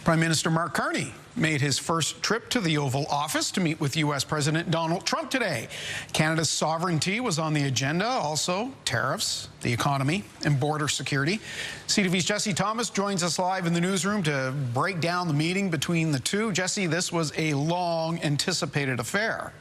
Prime Minister Mark Carney made his first trip to the Oval Office to meet with U.S. President Donald Trump today. Canada's sovereignty was on the agenda, also tariffs, the economy, and border security. CTV's Jesse Thomas joins us live in the newsroom to break down the meeting between the two. Jesse, this was a long-anticipated affair.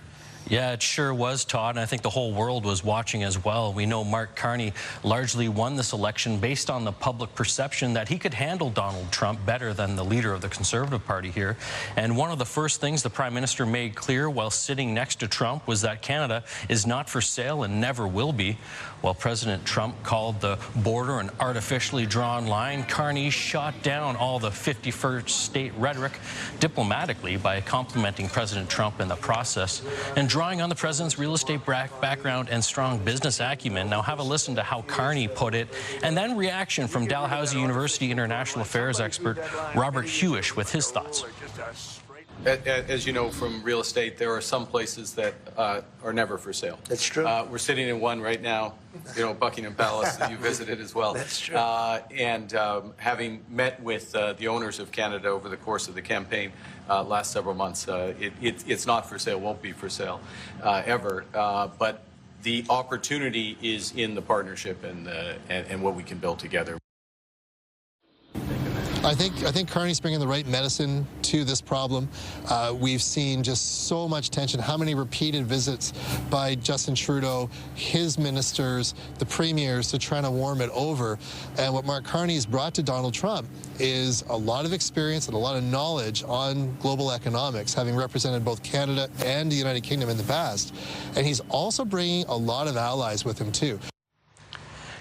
Yeah, it sure was, Todd, and I think the whole world was watching as well. We know Mark Carney largely won this election based on the public perception that he could handle Donald Trump better than the leader of the Conservative Party here. And one of the first things the Prime Minister made clear while sitting next to Trump was that Canada is not for sale and never will be. While President Trump called the border an artificially drawn line, Carney shot down all the 51st state rhetoric diplomatically by complimenting President Trump in the process and drawing on the president's real estate background and strong business acumen. Now have a listen to how Carney put it, and then reaction from Dalhousie University international affairs expert Robert Hewish with his thoughts. As you know from real estate, there are some places that are never for sale. That's true. We're sitting in one right now, you know, Buckingham Palace, that you visited as well. That's true. And having met with the owners of Canada over the course of the campaign last several months, it's not for sale, won't be for sale ever. But the opportunity is in the partnership and what we can build together. I think Carney's bringing the right medicine to this problem. We've seen just so much tension, how many repeated visits by Justin Trudeau, his ministers, the premiers to trying to warm it over. And what Mark Carney's brought to Donald Trump is a lot of experience and a lot of knowledge on global economics, having represented both Canada and the United Kingdom in the past. And he's also bringing a lot of allies with him, too.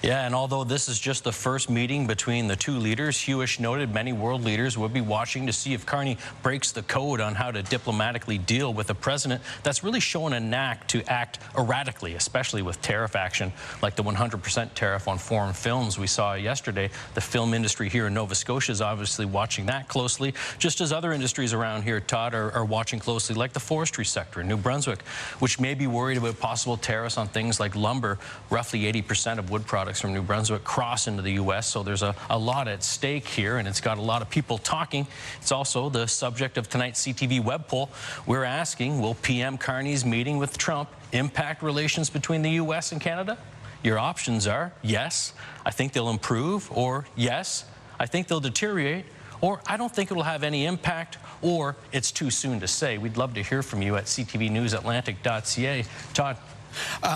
Yeah, and although this is just the first meeting between the two leaders, Hewish noted many world leaders would be watching to see if Carney breaks the code on how to diplomatically deal with a president that's really shown a knack to act erratically, especially with tariff action, like the 100% tariff on foreign films we saw yesterday. The film industry here in Nova Scotia is obviously watching that closely, just as other industries around here, Todd, are watching closely, like the forestry sector in New Brunswick, which may be worried about possible tariffs on things like lumber. Roughly 80% of wood products from New Brunswick cross into the U.S., so there's a lot at stake here, and it's got a lot of people talking. It's also the subject of tonight's CTV web poll. We're asking, will PM Carney's meeting with Trump impact relations between the U.S. and Canada? Your options are yes, I think they'll improve, or yes, I think they'll deteriorate, or I don't think it'll have any impact, or it's too soon to say. We'd love to hear from you at ctvnewsatlantic.ca. Todd?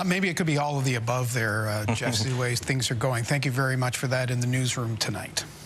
Maybe it could be all of the above there, Jesse, the way things are going. Thank you very much for that in the newsroom tonight.